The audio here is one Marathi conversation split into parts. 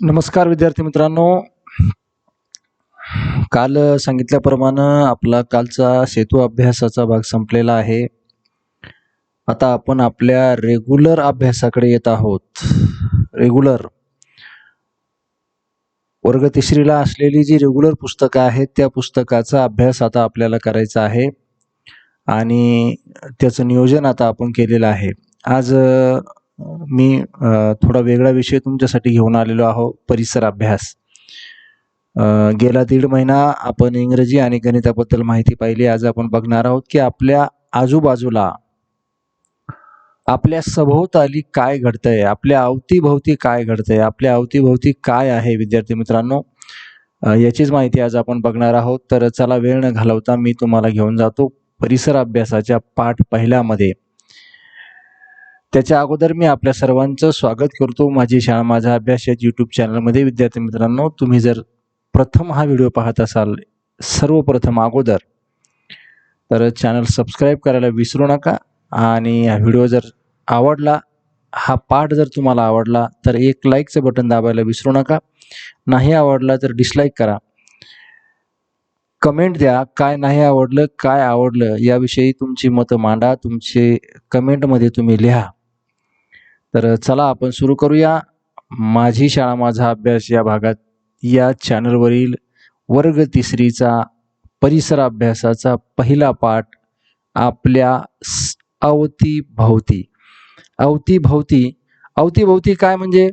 नमस्कार विद्यार्थी मित्रांनो. काल सांगितल्याप्रमाणे आपला कालचा सेतू अभ्यासाचा भाग संपलेला आहे. आता आपण आपल्या रेग्युलर अभ्यासाकडे येत आहोत. रेग्युलर वर्ग तिसरीला असलेली जी रेग्युलर पुस्तकं आहेत त्या पुस्तकाचा अभ्यास आता आपल्याला करायचा आहे आणि त्याचं नियोजन आता आपण केलेलं आहे. आज मी थोडा वेगळा विषय तुमच्यासाठी घेऊन आलेलो आहो, परिसर अभ्यास. गेला 1.5 महिना आपण इंग्रजी आणि गणिताबद्दल माहिती पाहिली. आज आपण बघणार आहोत की आपल्या आजूबाजूला, आपल्या सभोवताली काय घडतंय, आपल्या अवतीभोवती काय घडतंय, आपल्या अवतीभोवती काय आहे. विद्यार्थी मित्रांनो, याचीच माहिती आज आपण बघणार आहोत. तर चला वेळ न घालवता मी तुम्हाला घेऊन जातो परिसर अभ्यासाच्या पाठ पहिल्यामध्ये. त्याच्या अगोदर मी आपल्या सर्वांचं स्वागत करतो माझी शाळा माझा अभ्यास या यूट्यूब चॅनलमध्ये. विद्यार्थी मित्रांनो, तुम्ही जर प्रथम हा व्हिडिओ पाहत असाल सर्वप्रथम अगोदर, तर चॅनल सबस्क्राईब करायला विसरू नका. आणि हा व्हिडिओ जर आवडला, हा पाठ जर तुम्हाला आवडला, तर एक लाईकचं बटन दाबायला विसरू नका. नाही आवडला तर डिसलाईक करा. कमेंट द्या, काय नाही आवडलं, काय आवडलं याविषयी तुमची मतं मांडा. तुमचे कमेंटमध्ये तुम्ही लिहा. तर चला आपण सुरू करूया. माझी शाळा माझा अभ्यास या भागात या चॅनलवरील वर्ग तिसरीचा परिसर अभ्यासाचा पहिला पाठ, आपल्या अवतीभोवती. अवतीभोवती अवतीभोवती काय म्हणजे,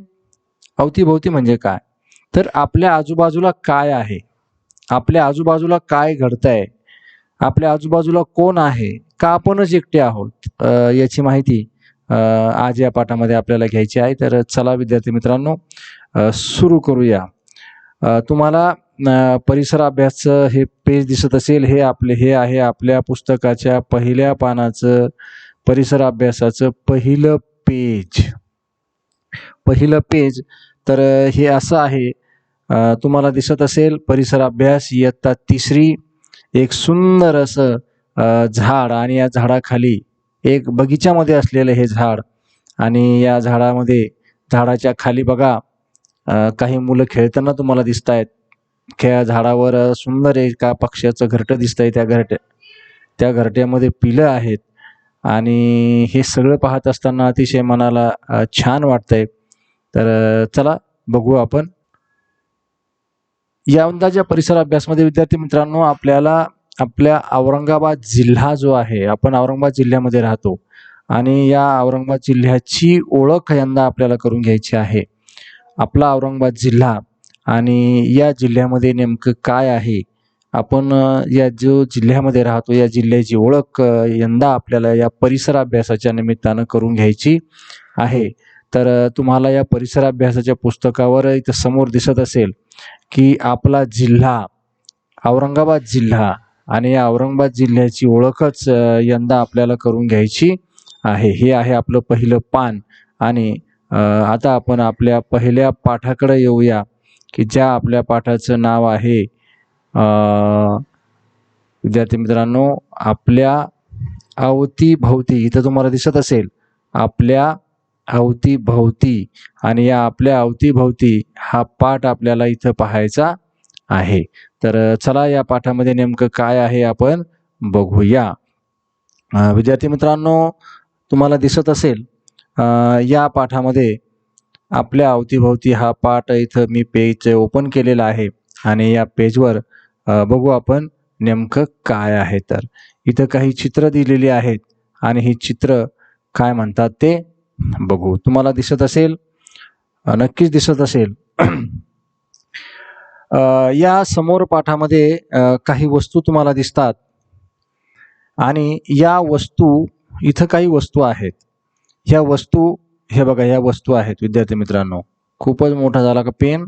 अवतीभोवती म्हणजे काय, तर आपल्या आजूबाजूला काय आहे, आपल्या आजूबाजूला काय घडतंय, आपल्या आजूबाजूला कोण आहे, का आपणच एकटे आहोत, याची माहिती आज या पाठामध्ये आपल्याला घ्यायची आहे. तर चला विद्यार्थी मित्रांनो, सुरू करूया. तुम्हाला परिसर अभ्यासचं हे पेज दिसत असेल. हे आहे आपल्या पुस्तकाच्या पहिल्या पानाचं परिसर अभ्यासाचं पहिलं पेज. तर हे असं आहे, तुम्हाला दिसत असेल परिसर अभ्यास इयत्ता 3री. एक सुंदर असं झाड आणि या झाडाखाली एक बगीच्यामध्ये असलेलं हे झाड, आणि या झाडाच्या खाली बघा काही मुलं खेळताना तुम्हाला दिसत आहेत. त्या झाडावर सुंदर एका पक्ष्याचं घरटं दिसतंय. त्या घरट्यामध्ये पिलं आहेत आणि हे सगळं पाहत असताना अतिशय मनाला छान वाटतंय. तर चला बघू आपण. यंदाच्या परिसर अभ्यासमध्ये विद्यार्थी मित्रांनो, आपल्याला आपल्या औरंगाबाद जिल्हा जो आहे, आपण औरंगाबाद जिल्ह्यामध्ये राहतो आणि या औरंगाबाद जिल्ह्याची ओळख यंदा आपल्याला करून घ्यायची आहे. आपला औरंगाबाद जिल्हा आणि या जिल्ह्यामध्ये नेमकं काय आहे, आपण या जो जिल्ह्यामध्ये राहतो या जिल्ह्याची ओळख यंदा आपल्याला या परिसर अभ्यासाच्या निमित्तानं करून घ्यायची आहे. तर तुम्हाला या परिसर अभ्यासाच्या पुस्तकावर इथं समोर दिसत असेल की आपला जिल्हा औरंगाबाद जिल्हा आणि या औरंगाबाद जिल्ह्याची ओळखच यंदा आपल्याला करून घ्यायची आहे. हे आहे आपलं पहिलं पान. आणि आता आपण आपल्या पहिल्या पाठाकडे येऊया की ज्या आपल्या पाठाचं नाव आहे, विद्यार्थी मित्रांनो, आपल्या अवतीभोवती. इथं तुम्हाला दिसत असेल आपल्या अवतीभोवती, आणि या आपल्या अवतीभोवती हा पाठ आपल्याला इथं पाहायचा आहे. तर चला या पाठामध्ये नेमकं काय आहे आपण बघूया. विद्यार्थी मित्रांनो, तुम्हाला दिसत असेल या पाठामध्ये आपल्या अवतीभोवती हा पाठ इथं मी पेज ओपन केलेला आहे आणि या पेजवर बघू आपण नेमकं काय आहे. तर इथं काही चित्र दिलेली आहेत आणि ही चित्र काय म्हणतात ते बघू. तुम्हाला दिसत असेल, नक्कीच दिसत असेल. या समोर पाठामध्ये काही वस्तू तुम्हाला दिसतात आणि या वस्तू, इथं काही वस्तू आहेत. ह्या वस्तू, हे बघा, ह्या वस्तू आहेत विद्यार्थी मित्रांनो. खूपच मोठा झाला का पेन?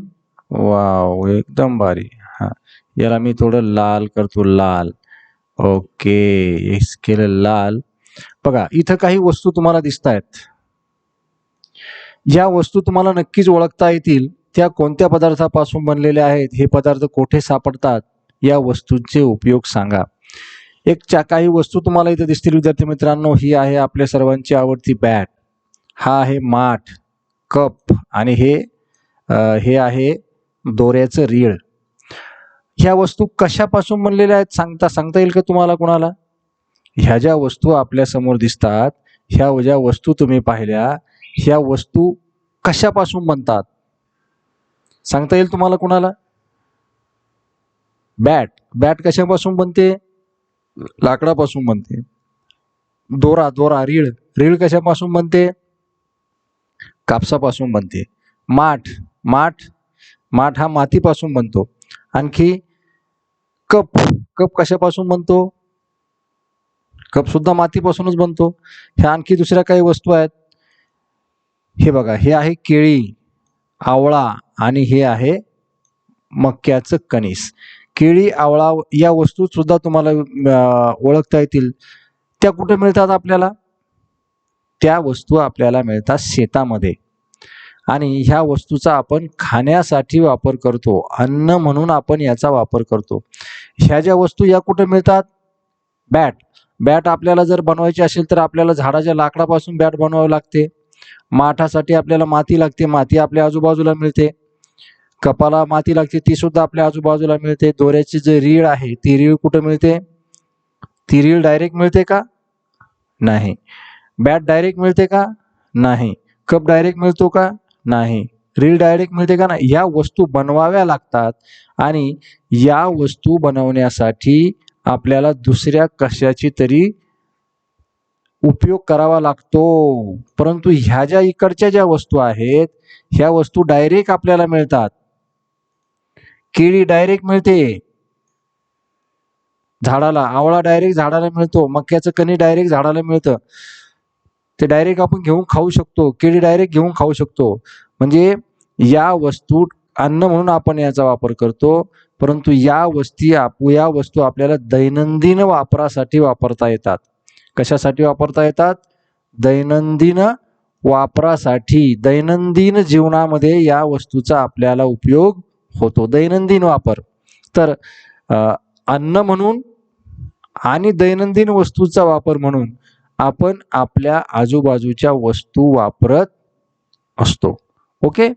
वाव, एकदम भारी. हां, याला मी थोडं लाल करतो, लाल. ओके, केलं लाल. बघा, इथं काही वस्तू तुम्हाला दिसत आहेत. ज्या वस्तू तुम्हाला नक्कीच ओळखता येतील त्या कोणत्या पदार्थापासून बनलेल्या आहेत, हे पदार्थ कोठे सापडतात, या वस्तूंचे उपयोग सांगा. काही वस्तू तुम्हाला इथे दिसतील विद्यार्थी मित्रांनो. ही आहे आपल्या सर्वांची आवडती बॅट, हा आहे माठ, कप, आणि हे हे आहे दोऱ्याचं रीळ. ह्या वस्तू कशापासून बनलेल्या आहेत सांगता येईल का तुम्हाला कोणाला? ह्या ज्या वस्तू आपल्या समोर दिसतात, ह्या ज्या वस्तू तुम्ही पाहिल्या, ह्या वस्तू कशापासून बनतात सांगता येईल तुम्हाला कोणाला? बॅट कशापासून बनते? लाकडापासून बनते. दोरा रीळ कशापासून बनते? कापसापासून बनते. माठ हा मातीपासून बनतो. आणखी कप कशापासून बनतो? कप सुद्धा मातीपासूनच बनतो. ह्या आणखी दुसऱ्या काही वस्तू आहेत. हे बघा, हे आहे केळी, आवळा आणि हे आहे मक्याचं कणीस. केळी, आवळा या वस्तू सुद्धा तुम्हाला ओळखता येतील. त्या कुठे मिळतात आपल्याला? त्या वस्तू आपल्याला मिळतात शेतामध्ये. आणि ह्या वस्तूचा आपण खाण्यासाठी वापर करतो, अन्न म्हणून आपण याचा वापर करतो. ह्या ज्या वस्तू या कुठे मिळतात? बॅट आपल्याला जर बनवायची असेल तर आपल्याला झाडाच्या लाकडापासून बॅट बनवावी लागते. माठासाठी आपल्याला माती लागते, माती आपल्या आजूबाजूला मिळते. कपाला माती लागते, ती सुद्धा आपल्या आजूबाजूला मिळते. दोऱ्याची जी रीळ आहे ती रीळ कुठे मिळते? ती रीळ डायरेक्ट मिळते का? नाही. बॅट डायरेक्ट मिळते का? नाही. कप डायरेक्ट मिळतो का? नाही. रील डायरेक्ट मिळते का? नाही. या वस्तू बनवाव्या लागतात आणि या वस्तू बनवण्यासाठी आपल्याला दुसऱ्या कशाची तरी उपयोग करावा लागतो. परंतु ह्या ज्या इकडच्या ज्या वस्तू आहेत, ह्या वस्तू डायरेक्ट आपल्याला मिळतात. केळी डायरेक्ट मिळते झाडाला, आवळा डायरेक्ट झाडाला मिळतो, मक्याचं कणी डायरेक्ट झाडाला मिळतं. ते डायरेक्ट आपण घेऊन खाऊ शकतो. केळी डायरेक्ट घेऊन खाऊ शकतो. म्हणजे या वस्तू अन्न म्हणून आपण याचा वापर करतो. परंतु या वस्तू आपल्याला दैनंदिन वापरासाठी वापरता येतात. कशासाठी वापरता येतात? दैनंदिन वापरासाठी. दैनंदिन जीवनामध्ये या वस्तूचा आपल्याला उपयोग होतो. दैनंदिन वापर. तर अन्न म्हणून आणि दैनंदिन वस्तूचा वापर म्हणून आपण आपल्या आजूबाजूच्या वस्तू वापरत असतो. ओके,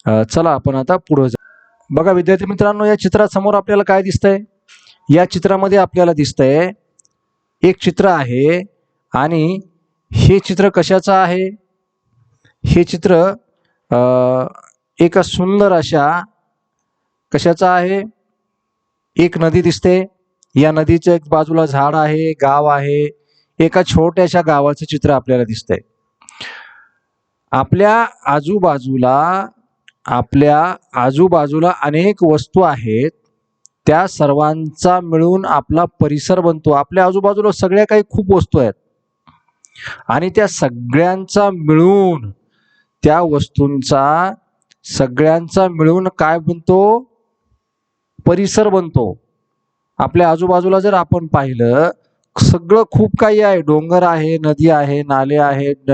चला आपण आता पुढे जाऊ. बघा विद्यार्थी मित्रांनो, या चित्रासमोर आपल्याला काय दिसतंय? या चित्रामध्ये आपल्याला दिसतंय एक चित्र आहे आणि हे चित्र कशाचं आहे? हे चित्र एका सुंदर अशा कशाचं आहे? एक नदी दिसते. या नदीच्या एक बाजूला झाड आहे, गाव आहे. एका छोट्याशा गावाचं चित्र आपल्याला दिसतंय. आपल्या आजूबाजूला अनेक वस्तू आहेत. त्या सर्वांचा मिळून आपला परिसर बनतो. आपल्या आजूबाजूला सगळ्या काही खूप वस्तू आहेत आणि त्या सगळ्यांचा मिळून, त्या वस्तूंचा सगळ्यांचा मिळून काय बनतो? परिसर बनतो. आपल्या आजूबाजूला जर आपण पाहिलं, सगळं खूप काही आहे. डोंगर आहे, नदी आहे, नाले आहेत,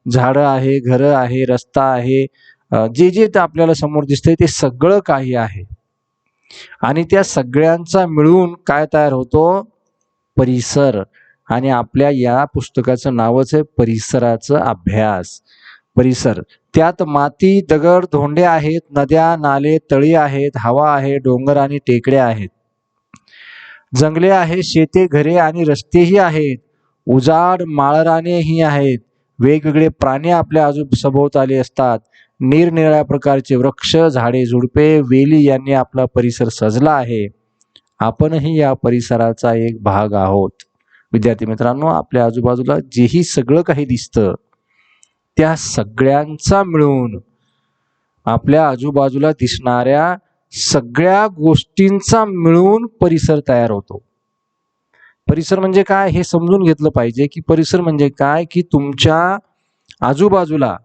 झाडं आहे, घरं आहे, रस्ता आहे. जे आपल्याला समोर दिसतंय ते सगळं काही आहे. आणि त्या सगळ्यांचा मिळून काय तयार होतो? परिसर. आणि आपल्या या पुस्तकाचं नावच आहे परिसराचा अभ्यास. परिसर. त्यात माती, दगड, धोंडे आहेत, नद्या, नाले, तळी आहेत, हवा आहे, डोंगर आणि टेकड्या आहेत. जंगले आहे, शेते, घरे आणि रस्तेही आहेत. उजाड, माळरानेही आहेत. वेगवेगळे प्राणी आपल्या सभोवताली असतात. निरनिराळ्या प्रकारचे वृक्ष, झाडे, झुडपे, वेली यांनी आपला परिसर सजला आहे. आपणही या परिसराचा एक भाग आहोत. विद्यार्थी मित्रांनो, आपल्या आजूबाजूला जेही सगळं काही दिसतं त्या सगळ्यांचा मिळून आपल्या आजूबाजूला दिसणाऱ्या सगळ्या गोष्टींचा मिळून परिसर तयार होतो. परिसर म्हणजे काय हे समजून घेतलं पाहिजे की परिसर म्हणजे काय, की तुमच्या आजूबाजूला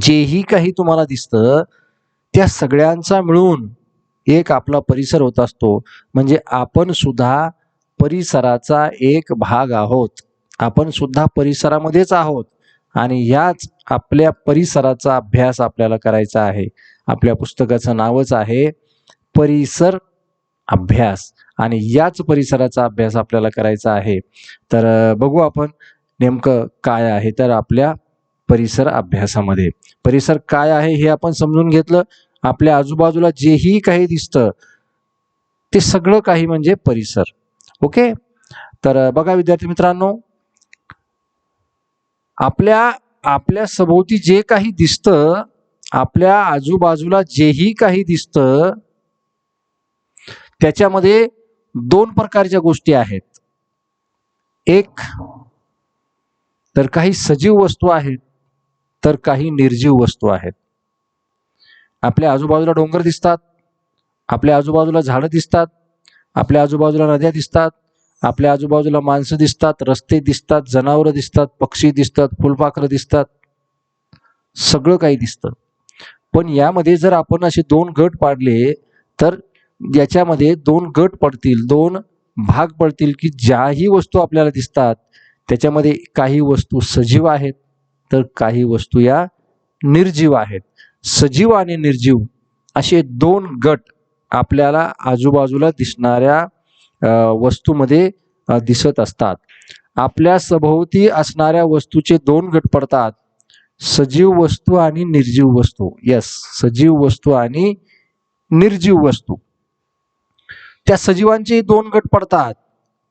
जेही काही तुम्हाला दिसतं त्या सगळ्यांचा मिळून एक आपला परिसर होत असतो. म्हणजे आपण सुद्धा परिसराचा एक भाग आहोत. आपण सुद्धा परिसरामध्येच आहोत आणि याच आपल्या परिसराचा अभ्यास आपल्याला करायचा आहे. आपल्या पुस्तकाचं नावच आहे परिसर अभ्यास आणि याच परिसराचा अभ्यास आपल्याला करायचा आहे. तर बघू आपण नेमकं काय आहे. तर आपल्या परिसर अभ्यासामध्ये. परिसर काय आहे हे आपण समजून घेतलं. आपल्या आजूबाजूला जेही काही दिसतं ते सगळं काही म्हणजे परिसर. ओके. तर बघा विद्यार्थी मित्रांनो, आपल्या सभोवती जे काही दिसतं, आपल्या आजूबाजूला जेही काही दिसतं त्याच्यामध्ये दोन प्रकारच्या गोष्टी आहेत. एक तर काही सजीव वस्तू आहेत, तर काही निर्जीव वस्तू आहेत. आपल्या आजूबाजूला डोंगर दिसतात, आपल्या आजूबाजूला झाडं दिसतात, आपल्या आजूबाजूला नद्या दिसतात, आपल्या आजूबाजूला माणसं दिसतात, रस्ते दिसतात, जनावरं दिसतात, पक्षी दिसतात, फुलपाखरं दिसतात, सगळं काही दिसतं. पण यामध्ये जर आपण असे दोन गट पाडले तर याच्यामध्ये दोन गट पडतील, दोन भाग पडतील की ज्याही वस्तू आपल्याला दिसतात त्याच्यामध्ये काही वस्तू सजीव आहेत तर काही वस्तू या निर्जीव आहेत. सजीव आणि निर्जीव असे दोन गट आपल्याला आजूबाजूला दिसणाऱ्या वस्तूमध्ये दिसत असतात. आपल्या सभोवती असणाऱ्या वस्तूचे दोन गट पडतात, सजीव वस्तू आणि निर्जीव वस्तू. यस, सजीव वस्तू आणि निर्जीव वस्तू. त्या सजीवांचे दोन गट पडतात,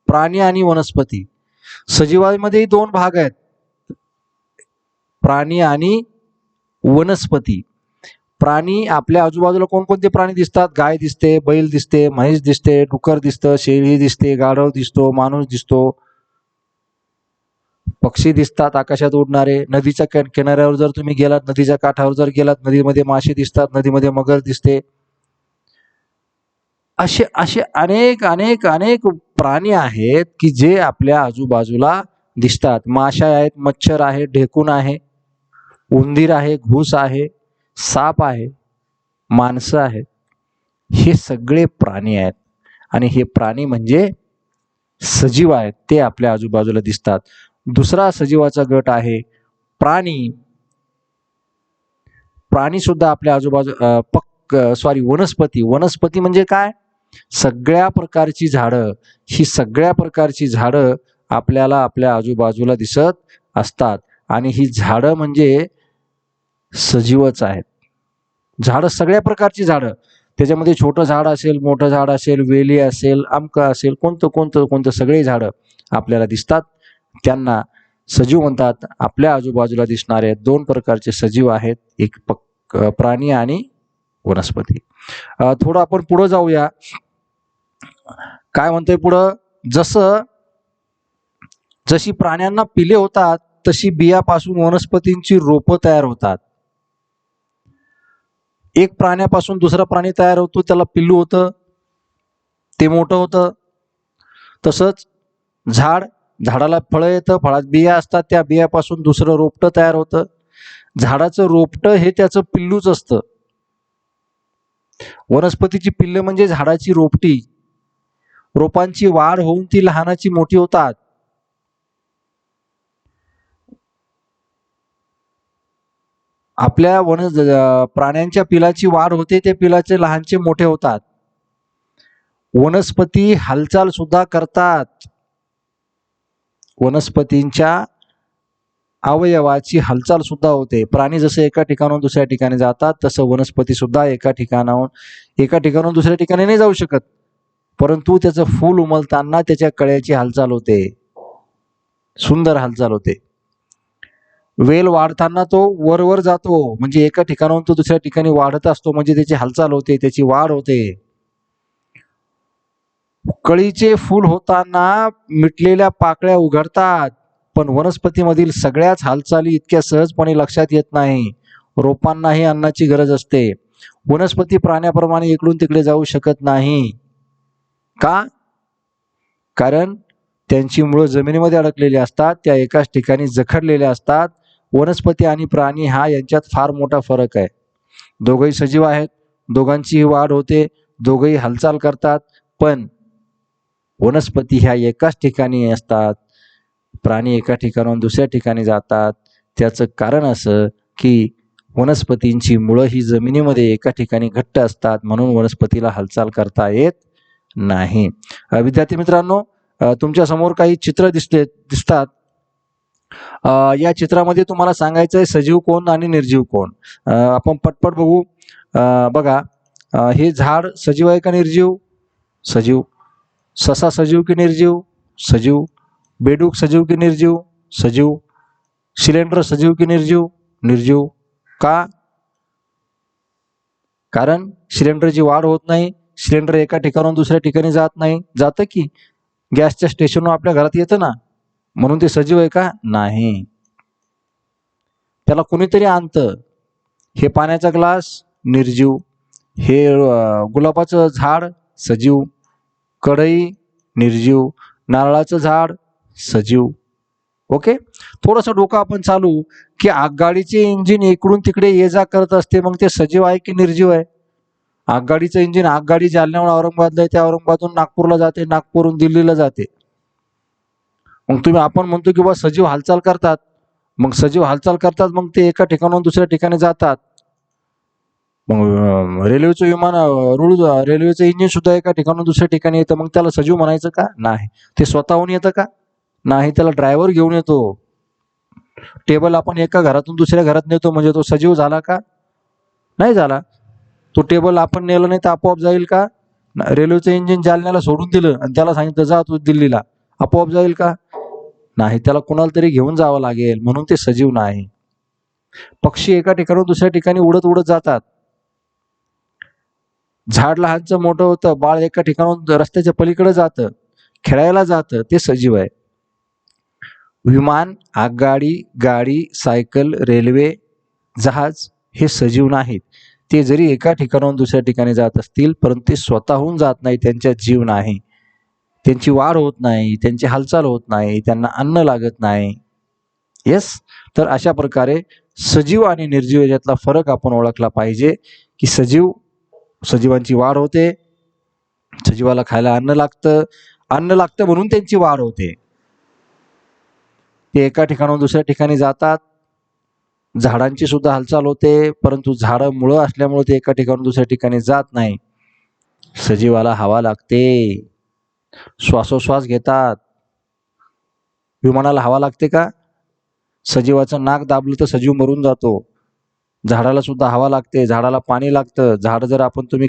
प्राणी आणि वनस्पती. सजीवांमध्ये दोन भाग आहेत, प्राणी आणि वनस्पती. प्राणी, आपल्या आजूबाजूला कोणकोणते प्राणी दिसतात? गाय दिसते, बैल दिसते, म्हैस दिसते, डुक्कर दिसतं, शेळी दिसते, गाढव दिसतो, माणूस दिसतो, पक्षी दिसतात आकाशात उडणारे. नदीच्या किनाऱ्यावर जर तुम्ही गेलात, नदीच्या काठावर जर गेलात, नदीमध्ये मासे दिसतात, नदीमध्ये मगर दिसते. असे असे अनेक अनेक अनेक प्राणी आहेत की जे आपल्या आजूबाजूला दिसतात. माशा आहेत, मच्छर आहे, ढेकून आहे, उंदीर आहे, घूस आहे, साप आहे, माणसं आहेत. हे सगळे प्राणी आहेत आणि हे प्राणी म्हणजे सजीव आहेत, ते आपल्या आजूबाजूला दिसतात. दुसरा सजीवाचा गट आहे प्राणी. प्राणी सुद्धा आपल्या वनस्पती. वनस्पती म्हणजे काय? सगळ्या प्रकारची झाडं. ही सगळ्या प्रकारची झाडं आपल्याला आपल्या आजूबाजूला दिसत असतात आणि ही झाडं म्हणजे सजीवच आहेत. झाडं, सगळ्या प्रकारची झाडं, त्याच्यामध्ये छोटं झाड असेल, मोठं झाड असेल, वेली असेल, आमकं असेल, कोणतं सगळे झाडं आपल्याला दिसतात, त्यांना सजीव म्हणतात. आपल्या आजूबाजूला दिसणारे दोन प्रकारचे सजीव आहेत, एक प्राणी आणि वनस्पती. थोडं आपण पुढे जाऊया. काय म्हणतोय पुढं? जशी प्राण्यांना पिले होतात तशी बियापासून वनस्पतींची रोपं तयार होतात. एक प्राण्यापासून दुसरा प्राणी तयार होतो, त्याला पिल्लू होतं, ते मोठं होतं. तसंच झाडाला फळं येतं, फळात बिया असतात, त्या बियापासून दुसरं रोपटं तयार होतं. झाडाचं रोपटं हे त्याचं पिल्लूच असतं. वनस्पतीची पिल्ल म्हणजे झाडाची रोपटी. रोपांची वाढ होऊन ती लहानाची मोठी होतात. आपल्या प्राण्यांच्या पिलाची वाढ होते, ते पिलाचे लहानचे मोठे होतात. वनस्पती हालचाल सुद्धा करतात. वनस्पतींच्या अवयवाची हालचाल सुद्धा होते. प्राणी जसे एका ठिकाणाहून दुसऱ्या ठिकाणी जातात, तसं वनस्पती सुद्धा एका ठिकाणाहून दुसऱ्या ठिकाणी नाही जाऊ शकत, परंतु त्याचं फूल उमलताना त्याच्या कळ्याची हालचाल होते, सुंदर हालचाल होते. वेल वाढताना तो वर जातो, म्हणजे एका ठिकाणाहून तो दुसऱ्या ठिकाणी वाढत असतो, म्हणजे त्याची हालचाल होते, त्याची वाढ होते. कळीचे फूल होताना मिटलेल्या पाकळ्या उघडतात, पण वनस्पतीमधील सगळ्याच हालचाली इतक्या सहजपणे लक्षात येत नाही. रोपांनाही अन्नाची गरज असते. वनस्पती प्राण्याप्रमाणे इकडून तिकडे जाऊ शकत नाही. का? कारण त्यांची मुळं जमिनीमध्ये अडकलेली असतात, त्या एकाच ठिकाणी जखडलेल्या असतात. वनस्पती आणि प्राणी हा यांच्यात फार मोठा फरक आहे. दोघंही सजीव आहेत, दोघांचीही वाढ होते, दोघंही हालचाल करतात, पण वनस्पती ह्या एकाच ठिकाणी असतात, प्राणी एका ठिकाणाहून दुसऱ्या ठिकाणी जातात. त्याचं कारण असं की वनस्पतींची मुळं ही जमिनीमध्ये एका ठिकाणी घट्ट असतात, म्हणून वनस्पतीला हालचाल करता येत नाही. विद्यार्थी मित्रांनो, तुमच्या समोर काही चित्र दिसतात. या चित्रामध्ये तुम्हाला सांगायचं आहे सजीव कोण आणि निर्जीव कोण. आपण पटपट बघू. बघा, हे झाड सजीव आहे का निर्जीव? सजीव. ससा सजीव की निर्जीव? सजीव. बेडूक सजीव की निर्जीव? सजीव. सिलेंडर सजीव की निर्जीव? निर्जीव. का? कारण सिलेंडरची वाढ होत नाही. सिलेंडर एका ठिकाणाहून दुसऱ्या ठिकाणी जात नाही. जातं की गॅसच्या स्टेशनवर आपल्या घरात येतं ना, म्हणून ते सजीव आहे का? नाही. त्याला कोणीतरी आणतं. हे पाण्याचा ग्लास निर्जीव. हे गुलाबाचं झाड सजीव. कढई निर्जीव. नारळाचं झाड सजीव. ओके. थोडंसं डोकं आपण चालू की आगगाडीचे इंजिन इकडून तिकडे ये जा करत असते, मग ते सजीव आहे की निर्जीव आहे? आगगाडीचं इंजिन, आगगाडी जालन्याहून औरंगाबादला येते, औरंगाबादहून नागपूरला जाते, नागपूरहून दिल्लीला जाते. मग आपण म्हणतो की बा सजीव हालचाल करतात. मग सजीव हालचाल करतात, मग ते एका ठिकाणाहून दुसऱ्या ठिकाणी जातात. मग रेल्वेचं विमान, रेल्वेचं इंजिन सुद्धा एका ठिकाणून दुसऱ्या ठिकाणी येतं, मग त्याला सजीव म्हणायचं का? नाही. ते स्वतःहून येतं का? नाही. त्याला ड्रायव्हर घेऊन येतो. टेबल आपण एका घरातून दुसऱ्या घरात नेतो, म्हणजे तो सजीव झाला का? नाही झाला. तो टेबल आपण नेला नाही तर आपोआप जाईल का? रेल्वेचं इंजिन जालन्याला सोडून दिलं आणि त्याला सांगितलं जा तू दिल्लीला, आपोआप जाईल का? नाही. त्याला कुणाला तरी घेऊन जावं लागेल, म्हणून ते सजीव नाही. पक्षी एका ठिकाणून दुसऱ्या ठिकाणी उडत उडत जातात. झाड लहानचं मोठं होतं, बाळ एका ठिकाणून रस्त्याच्या पलीकडे जातं, खेळायला जातं, ते सजीव आहे. विमान, आगगाडी, गाडी, सायकल, रेल्वे, जहाज हे सजीव नाहीत. ते जरी एका ठिकाणाहून दुसऱ्या ठिकाणी जात असतील, परंतु ते स्वतःहून जात नाही. त्यांच्यात जीव नाही. त्यांची वाढ होत नाही, त्यांची हालचाल होत नाही, त्यांना अन्न लागत नाही. येस. तर अशा प्रकारे सजीव आणि निर्जीव याच्यातला फरक आपण ओळखला पाहिजे की सजीवांची वाढ होते, सजीवाला खायला अन्न लागतं म्हणून त्यांची वाढ होते. ते एका ठिकाणाहून दुसऱ्या ठिकाणी जातात. झाडांची सुद्धा हालचाल होते, परंतु झाडं मुळं असल्यामुळे ते एका ठिकाणून दुसऱ्या ठिकाणी जात नाही. सजीवाला हवा लागते, श्वासोश्वास घेतात. विमानाला हवा लागते का? सजीवाचं नाक दाबलं तर सजीव मरून जातो. झाडाला सुद्धा हवा लागते, झाडाला पाणी लागतं. झाड जर तुम्ही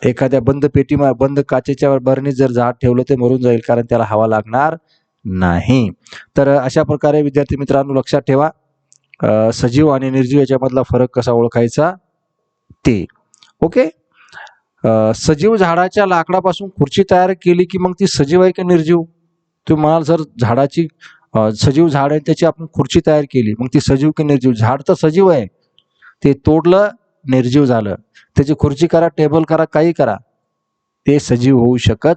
एखाद्या बंद काचेच्या बरणीत जर झाड ठेवलं ते मरून जाईल, कारण त्याला हवा लागणार नाही. तर अशा प्रकारे विद्यार्थी मित्रांनो लक्षात ठेवा, सजीव आणि निर्जीव याच्यामधला फरक कसा ओळखायचा ते. ओके. सजीव झाडाच्या लाकडापासून खुर्ची तयार केली की मग ती सजीव आहे की निर्जीव? तुम्ही म्हणाल सर झाडाची सजीव झाड आहे त्याची आपण खुर्ची तयार केली, मग ती सजीव की निर्जीव? झाड तर सजीव आहे, ते तोडलं निर्जीव झालं. त्याची खुर्ची करा, टेबल करा, काही करा, ते सजीव होऊ शकत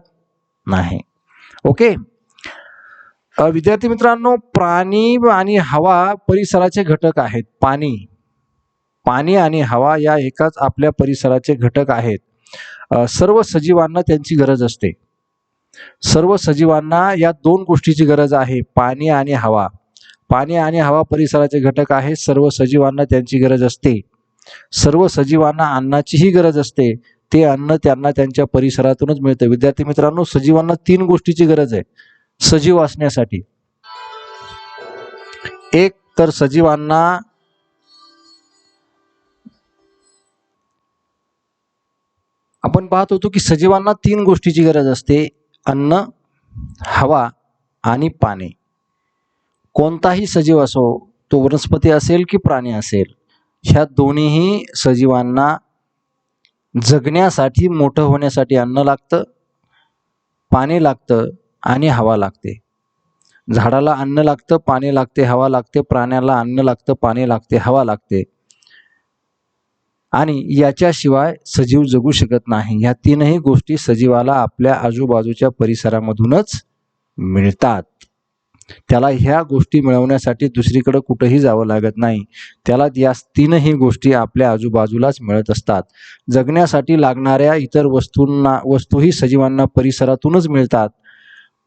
नाही. ओके. विद्यार्थी मित्रांनो, प्राणी आणि हवा परिसराचे घटक आहेत. पाणी आणि हवा या एकाच आपल्या परिसराचे घटक आहेत. सर्व सजीवांना त्यांची गरज असते. सर्व सजीवांना या दोन गोष्टीची गरज आहे, पाणी आणि हवा. पाणी आणि हवा परिसराचे घटक आहे. सर्व सजीवांना त्यांची गरज असते. सर्व सजीवांना अन्नाचीही गरज असते. ते अन्न त्यांना त्यांच्या परिसरातूनच मिळतं. विद्यार्थी मित्रांनो, सजीवांना 3 गोष्टीची गरज आहे सजीव असण्यासाठी. एक तर सजीवांना आपण पाहत होतो की सजीवांना 3 गोष्टीची गरज असते, अन्न, हवा आणि पाणी. कोणताही सजीव असो, तो वनस्पती असेल की प्राणी असेल, ह्या दोन्हीही सजीवांना जगण्यासाठी, मोठं होण्यासाठी अन्न लागतं, पाणी लागतं आणि हवा लागते. झाडाला अन्न लागतं, पाणी लागते, हवा लागते. प्राण्याला अन्न लागतं, पाणी लागते, हवा लागते. आणि याच्याशिवाय सजीव जगू शकत नाही. ह्या 3ही गोष्टी सजीवाला आपल्या आजूबाजूच्या परिसरामधूनच मिळतात. त्याला ह्या गोष्टी मिळवण्यासाठी दुसरीकडे कुठेही जावं लागत नाही. त्याला या 3ही गोष्टी आपल्या आजूबाजूलाच मिळत असतात. जगण्यासाठी लागणाऱ्या इतर वस्तूही सजीवांना परिसरातूनच मिळतात.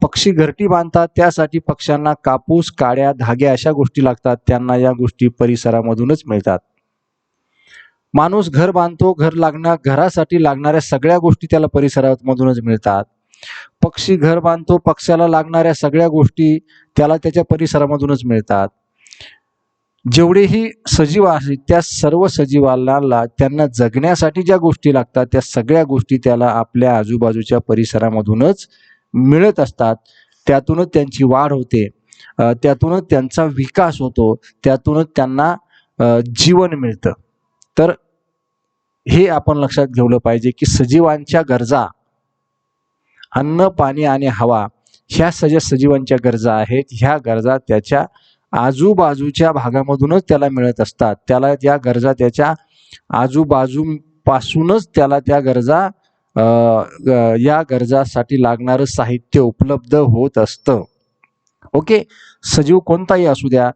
पक्षी घरटी बांधतात, त्यासाठी पक्ष्यांना कापूस, काड्या, धागे अशा गोष्टी लागतात. त्यांना या गोष्टी परिसरामधूनच मिळतात. माणूस घर बांधतो, घरासाठी लागणाऱ्या सगळ्या गोष्टी त्याला परिसरामधूनच मिळतात. पक्षी घर बांधतो, पक्ष्याला लागणाऱ्या सगळ्या गोष्टी त्याला त्याच्या परिसरामधूनच मिळतात. जेवढेही सजीव आहेत त्या सर्व सजीवाला त्यांना जगण्यासाठी ज्या गोष्टी लागतात त्या सगळ्या गोष्टी त्याला आपल्या आजूबाजूच्या परिसरामधूनच मिळत असतात. त्यातूनच त्यांची वाढ होते, त्यातूनच त्यांचा विकास होतो, त्यातूनच त्यांना जीवन मिळतं. तर हे आपण लक्षात घेतलं पाहिजे की सजीवांच्या गरजा, अन्न, पाणी आणि हवा ह्या सजीवांच्या गरजा आहेत. ह्या गरजा त्याच्या आजूबाजूच्या भागामधूनच त्याला मिळत असतात. त्याला त्या गरजा त्याच्या आजूबाजूपासूनच त्याला त्या गरजा या गरजासाठी लागणारं साहित्य उपलब्ध होत असतं. ओके. सजीव कोणताही असू द्या,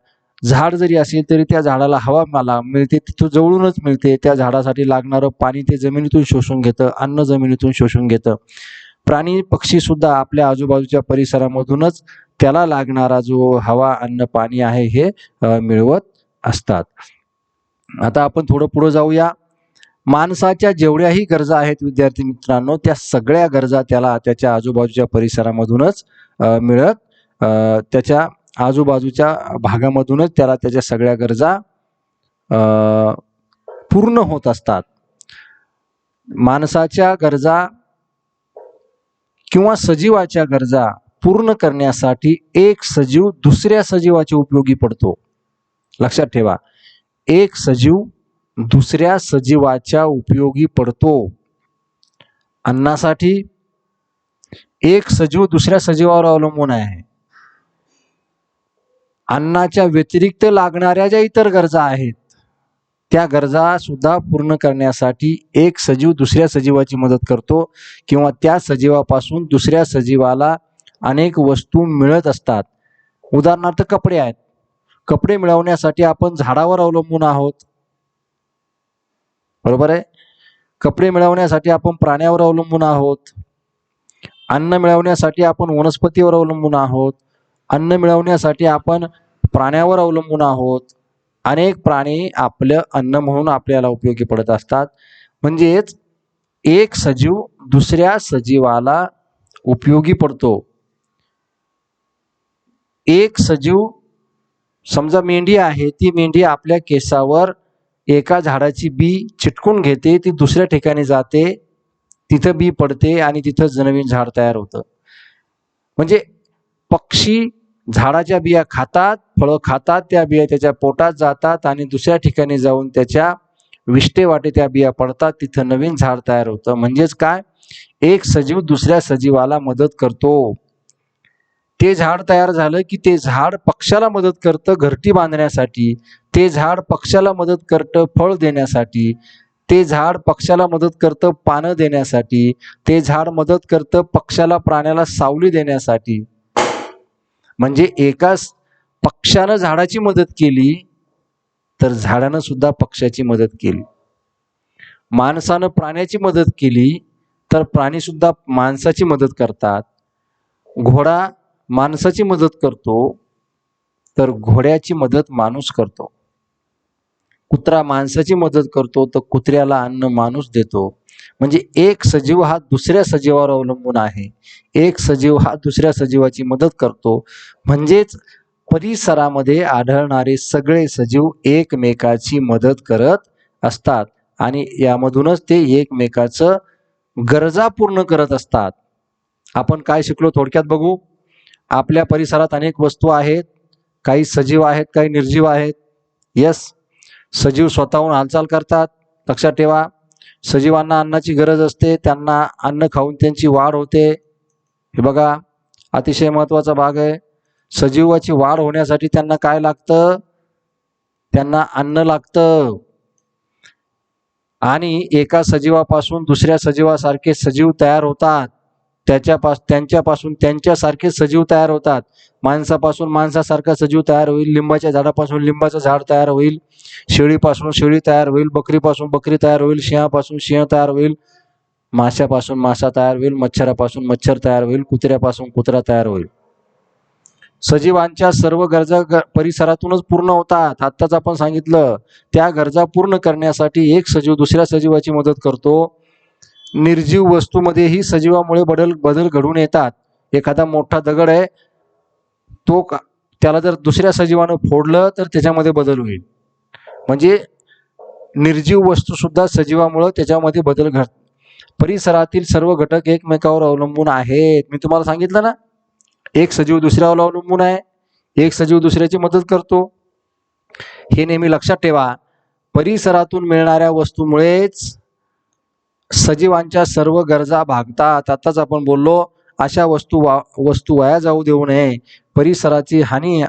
झाड जरी असेल तरी त्या झाडाला हवा मला मिळते, तिथं जवळूनच मिळते. त्या झाडासाठी लागणारं पाणी ते जमिनीतून शोषून घेतं, अन्न जमिनीतून शोषून घेतं. प्राणी पक्षी सुद्धा आपल्या आजूबाजूच्या परिसरामधूनच त्याला लागणारा जो हवा, अन्न, पाणी आहे हे मिळवत असतात. आता आपण थोडं पुढे जाऊया. माणसाच्या जेवढ्याही गरजा आहेत विद्यार्थी मित्रांनो, त्या सगळ्या गरजा त्याला त्याच्या आजूबाजूच्या परिसरामधूनच मिळत, त्याच्या आजूबाजूच्या भागामधूनच त्याला त्याच्या सगळ्या गरजा पूर्ण होत असतात. माणसाच्या गरजा किंवा सजीवाच्या गरजा पूर्ण करण्यासाठी एक सजीव दुसऱ्या सजीवाच्या उपयोगी पडतो. लक्षात ठेवा, एक सजीव दुसऱ्या सजीवाच्या उपयोगी पडतो. अन्नासाठी एक सजीव दुसऱ्या सजीवावर अवलंबून आहे. अन्नाच्या व्यतिरिक्त लागणाऱ्या ज्या इतर गरजा आहेत त्या गरजा सुद्धा पूर्ण करण्यासाठी एक सजीव दुसऱ्या सजीवाची मदत करतो किंवा त्या सजीवापासून दुसऱ्या सजीवाला अनेक वस्तू मिळत असतात. उदाहरणार्थ कपडे आहेत. कपडे मिळवण्यासाठी आपण झाडावर अवलंबून आहोत, बरोबर आहे. कपडे मिळवण्यासाठी आपण प्राण्यावर अवलंबून आहोत. अन्न मिळवण्यासाठी आपण वनस्पतीवर अवलंबून आहोत. अन्न मिळवण्यासाठी आपण प्राण्यावर अवलंबून आहोत. अनेक प्राणी आपलं अन्न म्हणून आपल्याला उपयोगी पडत असतात. म्हणजेच एक सजीव दुसऱ्या सजीवाला उपयोगी पडतो. एक सजीव, समजा मेंढी आहे, ती मेंढी आपल्या केसावर एका झाडाची बी चिटकून घेते, ती दुसऱ्या ठिकाणी जाते, तिथं बी पडते आणि तिथं नवीन झाड तयार होतं. म्हणजे पक्षी झाडाच्या बिया खातात, फळं खातात, त्या बिया त्याच्या पोटात जातात आणि दुसऱ्या ठिकाणी जाऊन त्याच्या विष्ठेवाटे त्या बिया पडतात, तिथं नवीन झाड तयार होतं. म्हणजेच काय, एक सजीव दुसऱ्या सजीवाला मदत करतो. ते झाड तयार झालं की ते झाड पक्षाला मदत करतं घरटी बांधण्यासाठी, ते झाड पक्षाला मदत करतं फळ देण्यासाठी, ते झाड पक्षाला मदत करतं पानं देण्यासाठी, ते झाड मदत करतं पक्षाला, प्राण्याला सावली देण्यासाठी. म्हणजे एकाच पक्षानं झाडाची मदत केली तर झाडानं सुद्धा पक्षाची मदत केली. माणसानं प्राण्याची मदत केली तर प्राणी सुद्धा माणसाची मदत करतात. घोडा माणसाची मदत करतो तर घोड्याची मदत माणूस करतो. कुत्रा माणसाची मदत करतो तर कुत्र्याला अन्न माणूस देतो. म्हणजे एक सजीव हा दुसऱ्या सजीवावर अवलंबून आहे. एक सजीव हा दुसऱ्या सजीवाची मदत करतो. म्हणजेच परिसरामध्ये आढळणारे सगळे सजीव एकमेकाची मदत करत असतात आणि यामधूनच ते एकमेकाचं गरजा पूर्ण करत असतात. आपण काय शिकलो थोडक्यात बघू. आपल्या परिसरात अनेक वस्तू आहेत, काही सजीव आहेत, काही निर्जीव आहेत. यस, सजीव स्वतःहून हालचाल करतात. लक्षात ठेवा, सजीवांना अन्नाची गरज असते, त्यांना अन्न खाऊन त्यांची वाढ होते. हे बघा, अतिशय महत्त्वाचा भाग आहे. सजीवाची वाढ होण्यासाठी त्यांना काय लागतं? त्यांना अन्न लागतं. आणि एका सजीवापासून दुसऱ्या सजीवासारखे सजीव तयार होतात. त्यांच्यापासून त्यांच्यासारखे सजीव तयार होतात. माणसापासून माणसासारखा सजीव तयार होईल, लिंबाच्या झाडापासून लिंबाचं झाड तयार होईल, शेळीपासून शेळी तयार होईल, बकरीपासून बकरी तयार होईल, सिंहापासून सिंह तयार होईल, माशापासून मासा तयार होईल, मच्छरापासून मच्छर तयार होईल, कुत्र्यापासून कुत्रा तयार होईल. सजीवांच्या सर्व गरजा परिसरातूनच पूर्ण होतात. आत्ताच आपण सांगितलं, त्या गरजा पूर्ण करण्यासाठी एक सजीव दुसऱ्या सजीवाची मदत करतो. निर्जीव वस्तूमध्येही सजीवामुळे बदल घडून येतात. एखादा मोठा दगड आहे, त्याला जर दुसऱ्या सजीवानं फोडलं तर त्याच्यामध्ये बदल होईल. म्हणजे निर्जीव वस्तू सुद्धा सजीवामुळे त्याच्यामध्ये बदल घडतात. परिसरातील सर्व घटक एकमेकावर अवलंबून आहेत. मी तुम्हाला सांगितलं ना, एक सजीव दुसऱ्यावर अवलंबून आहे, एक सजीव दुसऱ्याची मदत करतो. हे नेहमी लक्षात ठेवा. परिसरातून मिळणाऱ्या वस्तूमुळेच सजीवांच्या सर्व गरजा भागतात. आताच आपण बोललो, अशा वस्तू वाया जाऊ देऊ नये. परिसराची हानी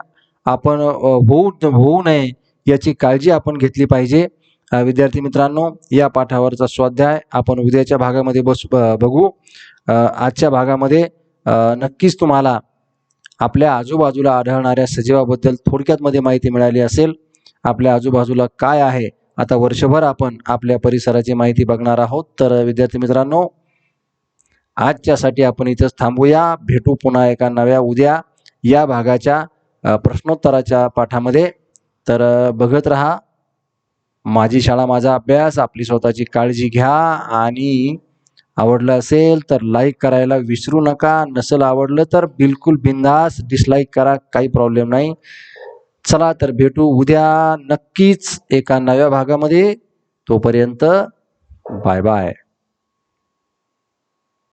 आपण होऊ नये याची काळजी आपण घेतली पाहिजे. विद्यार्थी मित्रांनो, या पाठावरचा स्वाध्याय आपण उद्याच्या भागामध्ये बघू. आजच्या भागामध्ये नक्कीच तुम्हाला आपल्या आजूबाजूला आढळणाऱ्या सजीवाबद्दल थोडक्यात माहिती मिळाली असेल. आपल्या आजूबाजूला काय आहे, आता वर्षभर आपण आपल्या परिसराची माहिती बघणार आहोत. तर विद्यार्थी मित्रांनो, आजच्यासाठी आपण इथंच थांबूया. भेटू पुन्हा एका नव्या उद्या या भागाच्या प्रश्नोत्तराच्या पाठामध्ये. तर बघत राहा माझी शाळा माझा अभ्यास. आपली स्वतःची काळजी घ्या आणि आवडलं असेल तर लाईक करायला विसरू नका. नसेल आवडलं तर बिलकुल बिंदास डिसलाईक करा, काही प्रॉब्लेम नाही. चला तर भेटू उद्या नक्कीच एका नव्या भागामध्ये. तोपर्यंत बाय बाय.